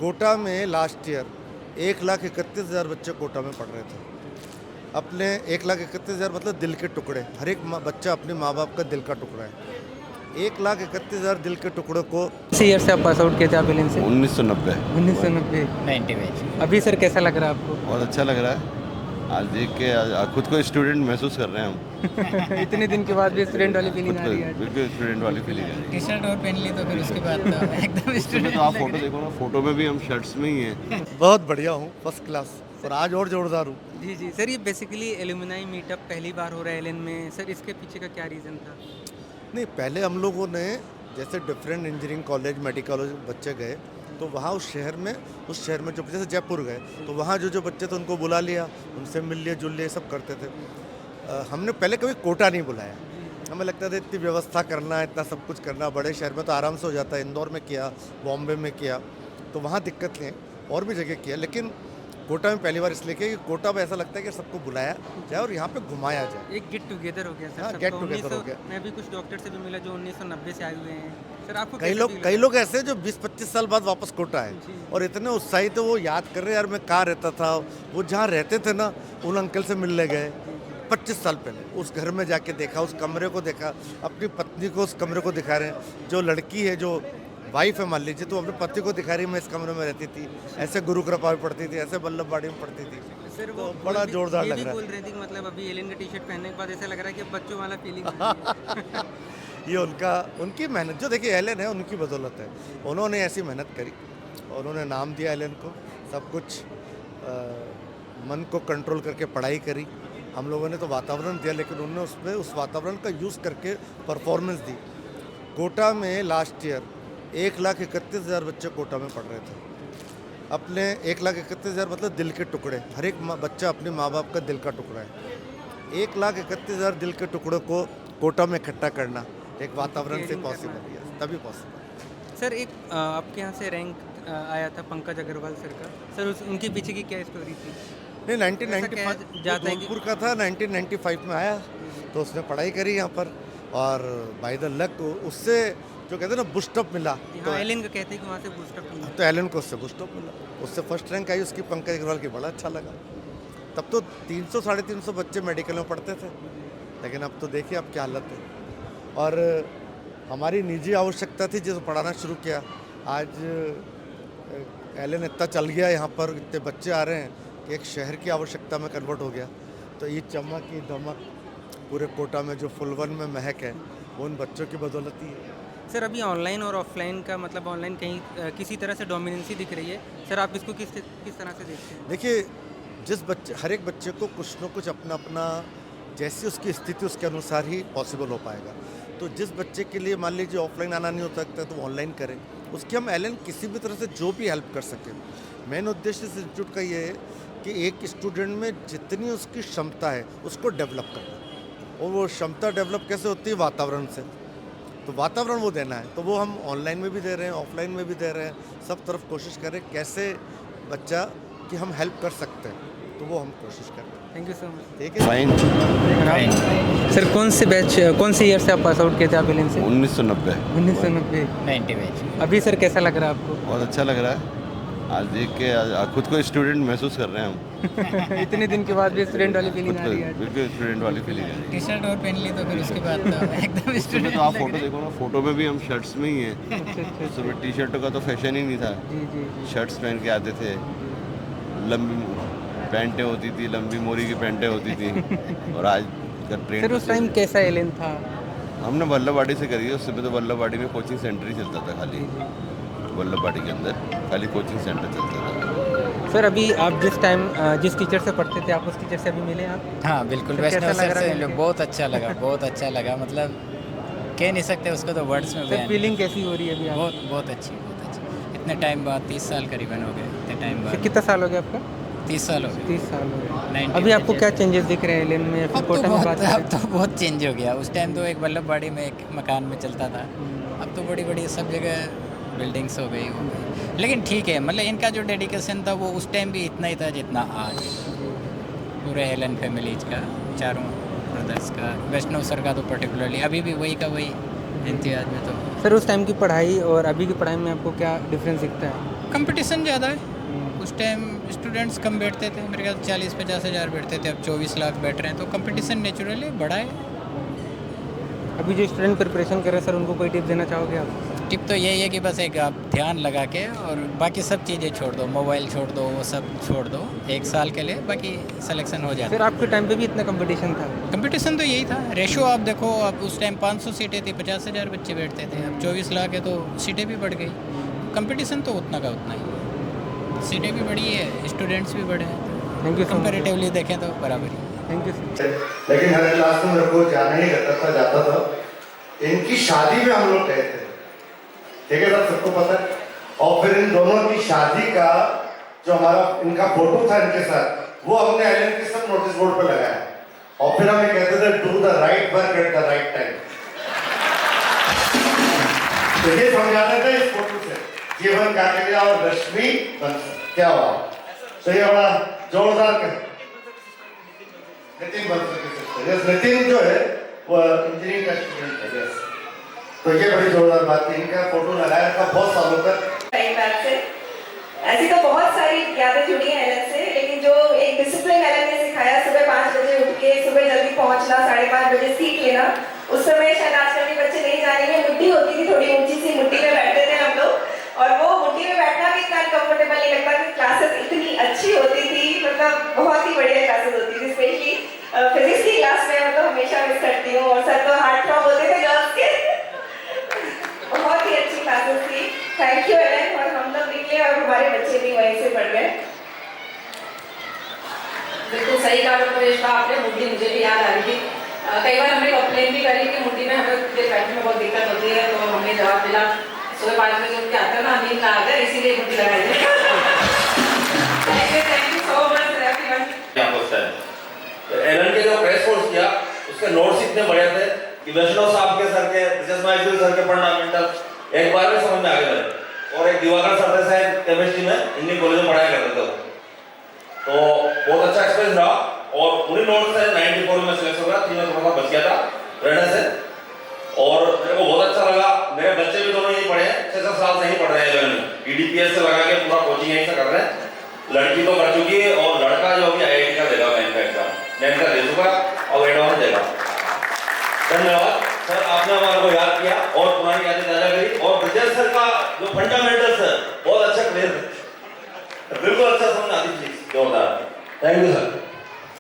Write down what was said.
कोटा में last year 1,31,000 बच्चे कोटा में पढ़ रहे थे। अपने 1,31,000 मतलब दिल के टुकड़े, हर एक बच्चा अपने माँ बाप का दिल का टुकड़ा है। 1,31,000 दिल के टुकड़ों को किस ईयर से आप पास आउट किए थे आप एलियन से? 1990। 1990। 90 में। अभी सर कैसा लग रहा है आपको? बहुत अच्छा लग रहा है। आज देख के खुद को स्टूडेंट महसूस कर रहे हैं हम। इतने दिन के बाद भी स्टूडेंट वाली फीलिंग आ रही है आज। बिल्कुल स्टूडेंट वाली फीलिंग है। टी शर्ट और पहन ली तो फिर उसके बाद तो एकदम इसमें स्टूडेंट तो आप फोटो देखो ना, फोटो में भी हम शर्ट्स में ही हैं। बहुत बढ़िया हूँ, फर्स्ट क्लास, और आज और जोरदार हूँ। जी जी सर, ये बेसिकली एलुमनाई मीटअप पहली बार हो रहा है एलियन में। सर इसके पीछे का क्या रीज़न था? नहीं, पहले हम लोगों ने जैसे different engineering college, medical college बच्चे गए तो वहाँ उस शहर में जो जैसे जयपुर गए तो वहाँ जो बच्चे थे उनको बुला लिया, उनसे मिल लिए, जुल लिए, सब करते थे। हमने पहले कभी कोटा नहीं बुलाया। हमें लगता था इतनी व्यवस्था करना, इतना सब कुछ करना, बड़े शहर में तो आराम से हो जाता है। इंदौर में किया, बॉम्बे में किया, तो वहाँ दिक्कत नहीं है, और भी जगह किया, लेकिन कोटा में पहली बार इसलिए किया कि कोटा में ऐसा लगता है कि सबको बुलाया जाए और यहाँ पे घुमाया जाए। एक गेट टुगेदर हो गया सर। हाँ, सबका। get together हो गया। मैं भी कुछ डॉक्टर से भी मिला जो 1990 से आए हुए हैं। सर आपको कई लोग ऐसे हैं जो 20-25 साल बाद वापस कोटा आए जी। और इतने उत्साहित थे, वो याद कर रहे यार मैं कहाँ रहता था। वो जहाँ रहते थे ना, उन अंकल से मिलने गए 25 साल पहले, उस घर में जाके देखा, उस कमरे को देखा, अपनी पत्नी को उस कमरे को दिखा रहे हैं। जो लड़की है, जो वाइफ है मान लीजिए, तो अपने पति को दिखा रही है मैं इस कमरे में रहती थी, ऐसे गुरु कृपा में पढ़ती थी, ऐसे वल्लभवाड़ी में पढ़ती थी। सर तो वो बड़ा जोरदार ये लग भी रहा है। बोल रहे थे कि मतलब अभी एलियन का टी शर्ट पहनने के बाद ऐसा लग रहा है कि अब बच्चों वाला फीलिंग। ये उनकी मेहनत, जो देखिए एलन है उनकी बदौलत है। उन्होंने ऐसी मेहनत करी और उन्होंने नाम दिया एलन को, सब कुछ मन को कंट्रोल करके पढ़ाई करी। हम लोगों ने तो वातावरण दिया, लेकिन उन्होंने उसमें उस वातावरण का यूज़ करके परफॉर्मेंस दी। कोटा में लास्ट ईयर 1,31,000 बच्चे कोटा में पढ़ रहे थे। अपने 1,31,000 मतलब दिल के टुकड़े, हर एक बच्चा अपने माँ बाप का दिल का टुकड़ा है। 1,31,000 दिल के टुकड़ों को कोटा में इकट्ठा करना एक वातावरण से पॉसिबल है, तभी पॉसिबल। सर एक आपके यहाँ से रैंक आया था पंकज अग्रवाल सर का। सर उनके पीछे की क्या स्टोरी थी? नहीं, ऐसा 1995 कहा जाता है कि- धौलपुर का था, 1995 में आया, तो उसने पढ़ाई करी यहाँ पर, और बाय द लक उससे जो कहते हैं ना बूस्टअप मिला। हाँ, एलियन का कहते हैं कि वहाँ से बूस्टअप मिला। तो एलन को उससे बूस्टअप मिला, उससे फर्स्ट रैंक आई उसकी, पंकज अग्रवाल की, बड़ा अच्छा लगा। तब तो 300-350 बच्चे मेडिकल में पढ़ते थे, लेकिन अब तो देखिए अब क्या हालत है। और हमारी निजी आवश्यकता थी जिसे पढ़ाना शुरू किया। आज एलन इतना चल गया, यहाँ पर इतने बच्चे आ रहे हैं कि एक शहर की आवश्यकता में कन्वर्ट हो गया। तो ये चमक, ये दमक पूरे कोटा में जो फुलवन में महक है, वो उन बच्चों की बदौलत ही है। सर अभी ऑनलाइन और ऑफलाइन का मतलब ऑनलाइन कहीं किसी तरह से डोमिनेंसी दिख रही है। सर आप इसको किस तरह से देखते हैं? देखिए, हर एक बच्चे को कुछ न कुछ अपना अपना, जैसी उसकी स्थिति उसके अनुसार ही पॉसिबल हो पाएगा। तो जिस बच्चे के लिए मान लीजिए ऑफलाइन आना नहीं हो सकता तो ऑनलाइन करें, उसकी हम एलन किसी भी तरह से जो भी हेल्प कर सकें। मेन उद्देश्य इस इंस्टीट्यूट का ये है कि एक स्टूडेंट में जितनी उसकी क्षमता है उसको डेवलप करना, और वो क्षमता डेवलप कैसे होती है? वातावरण से। तो वातावरण वो देना है, तो वो हम ऑनलाइन में भी दे रहे हैं, ऑफलाइन में भी दे रहे हैं, सब तरफ कोशिश करें कैसे बच्चा की हम हेल्प कर सकते हैं, तो वो हम कोशिश कर रहे हैं। Thank you so much. ठीक है, फाइन। सर कौन से ईयर से आप पास आउट किए थे आप एलियन से? 1990। 1990। 90 में। अभी सर कैसा लग रहा है आपको? बहुत अच्छा लग रहा है। आज देख के खुद को स्टूडेंट महसूस कर रहे हैं हम। इतने दिन के बाद भी स्टूडेंट वाली फीलिंग आ रही है आज। बिल्कुल स्टूडेंट वाली फीलिंग है। टी शर्ट और पहन ली तो फिर उसके बाद तो एकदम इसमें स्टूडेंट तो आप फोटो देखो ना, फोटो में भी हम शर्ट्स में ही हैं। अच्छा। उस समय टी शर्टों का तो फैशन ही नहीं था। जी जी जी। शर्ट्स पहन के आते थे, लंबी पैंटें होती थी, लंबी मोरी की पैंटें होती थी। और आज का ट्रेंड, सर उस टाइम कैसा एलियन था? हमने वल्लभवाड़ी से करी है। उस समय तो वल्लभवाड़ी में कोचिंग सेंटर ही चलता था, खाली वल्लभवाड़ी के अंदर खाली कोचिंग सेंटर चलता था। सर अभी आप जिस टीचर से पढ़ते थे, आप उस टीचर से अभी मिले आप? हाँ बिल्कुल, तो वैष्णव कैसा लग सर रहा है से मिलके? बहुत अच्छा लगा, बहुत अच्छा लगा। मतलब कह नहीं सकते उसको तो वर्ड्स में सर बयान। फीलिंग कैसी हो रही है अभी आप? बहुत अच्छी, बहुत अच्छी। इतने टाइम बाद, 30 साल करीबन हो गए, इतने टाइम सर बाद कितना साल हो गया आपका? 30 साल हो गए। 30 साल हो गए। 90 अभी आपको में क्या चेंजेस दिख रहे हैं एलियन में? फिर अब तो कोटा में बात बहुत, अब करें। तो बहुत चेंज हो गया। उस टाइम तो एक वल्लभवाड़ी में एक मकान में चलता था, अब तो बड़ी बड़ी सब जगह बिल्डिंग्स हो गई। लेकिन ठीक है, मतलब इनका जो डेडिकेशन था वो उस टाइम भी इतना ही था जितना आज। पूरे एलन फैमिलीज का, चारों ब्रदर्स का, वैष्णव सर का तो पर्टिकुलरली अभी भी वही का वही इम्तियाज में। तो सर उस टाइम की पढ़ाई और अभी की पढ़ाई में आपको क्या डिफरेंस दिखता है? कंपटीशन ज़्यादा है। उस टाइम स्टूडेंट्स कम बैठते थे, मेरे ख्याल 40-50 हज़ार बैठते थे, अब 24 लाख बैठ रहे हैं, तो कंपटीशन नेचुरली बढ़ा है। अभी जो स्टूडेंट प्रिपरेशन कर रहे हैं सर, उनको कोई टिप देना चाहोगे आप? टिप तो यही है कि बस एक आप ध्यान लगा के और बाकी सब चीज़ें छोड़ दो, मोबाइल छोड़ दो, वो सब छोड़ दो 1 साल के लिए, बाकी सिलेक्शन हो जाता फिर आपके टाइम पे भी इतना कंपटीशन था? है। कंपटीशन तो यही था, रेशो आप देखो, अब उस टाइम 500 सीटें थी, 50 हज़ार बच्चे बैठते थे, अब 24 लाख है तो सीटें भी बढ़ गई। कंपटीशन तो उतना का उतना ही है, सीटें भी बढ़ी है, स्टूडेंट्स भी बढ़े हैं, thank you so much. Comparatively देखें तो बराबर ही है। Thank you sir. लेकिन हर क्लास में मेरे को जाना ही रहता था, जाता था। इनकी शादी में हम लोग गए थे, ठीक है सर, सबको पता है। और फिर इन दोनों की शादी का जो हमारा इनका फोटो था इनके साथ, वो हमने एलन के सब नोटिस बोर्ड पे लगाया, और फिर हमें कहते थे do the right work at the right time. तो ये समझाते थे इस फोटो से जीवन काकड़िया और रश्मि बंसल क्या हुआ। तो ये बड़ा जोरदार नितिन बंसल, नितिन जो है वो इंजीनियरिंग का स्टूडेंट है। यस, तो ये बड़ी जोरदार बात थी, इनका फोटो लगाया था बहुत सालों तक। कई बार से ऐसी तो बहुत सारी यादें जुड़ी हैं एलन से, लेकिन जो एक डिसिप्लिन एलन ने सिखाया, सुबह 5 बजे उठ के सुबह जल्दी पहुंचना, 5:30 बजे सीख लेना। उस समय शायद आजकल के बच्चे नहीं जानेंगे, मुट्ठी होती थी, थोड़ी ऊंची सी मुट्ठी में बैठते थे हम लोग, और वो मुट्ठी में बैठना भी इतना कंफर्टेबल नहीं लगता कि क्लासेस इतनी अच्छी होती थी, मतलब बहुत ही बढ़िया क्लासेस होती थी। स्पेशली फिजिक्स की क्लास में मतलब हमेशा मिस करती हूँ, और सर तो हार्ट थ्रॉब होते थे गर्ल्स के। बहुत ही अच्छी क्लासेस थी, थैंक यू एलन। और हम लोग निकले और हमारे बच्चे भी वहीं से पढ़ गए। बिल्कुल सही कहा डॉक्टर रेशमा आपने, मुट्ठी मुझे भी याद आ रही थी। कई बार हमने कंप्लेन भी करी कि मुट्ठी में हमें बैठने में बहुत दिक्कत होती है, तो हमने जवाब मिला सुबह 5 बजे उठ के आते हैं ना, नींद ना आ जाए, इसीलिए मुट्ठी लगाई है। Thank you so much everyone. क्या पूछता है एलन के जो प्रेस कोर्स किया, उसके नोट्स इतने बड़े थे कि वैष्णव साहब के सर के, जसमाइल सर के पढ़ना मेंटल एक बार में समझ में आ गए थे। और एक दिवाकर सर थे शायद केमिस्ट्री में, इंडियन कॉलेज में पढ़ाया करते थे, तो बहुत अच्छा एक्सपीरियंस रहा। और उन्हीं नोट से 94 में सिलेक्शन हुआ, 3 में थोड़ा सा बच गया था रहने से, और मेरे को बहुत अच्छा लगा। मेरे बच्चे भी दोनों यही पढ़े हैं, 6-7 साल से ही पढ़ रहे हैं 11 में, EDPS से लगा के पूरा कोचिंग यहीं से कर रहे हैं। लड़की तो कर चुकी है, और लड़का जो अभी IIT का देगा, 9th का एग्जाम 9th का दे चुका और एडवांस देगा। धन्यवाद सर, आपने हमारे को याद किया और पुरानी यादें ताजा करी, और ब्रजेश सर का जो फंडामेंटल्स है बहुत अच्छा क्लियर, बिल्कुल अच्छा समझ आती थी, जोरदार। Thank you sir.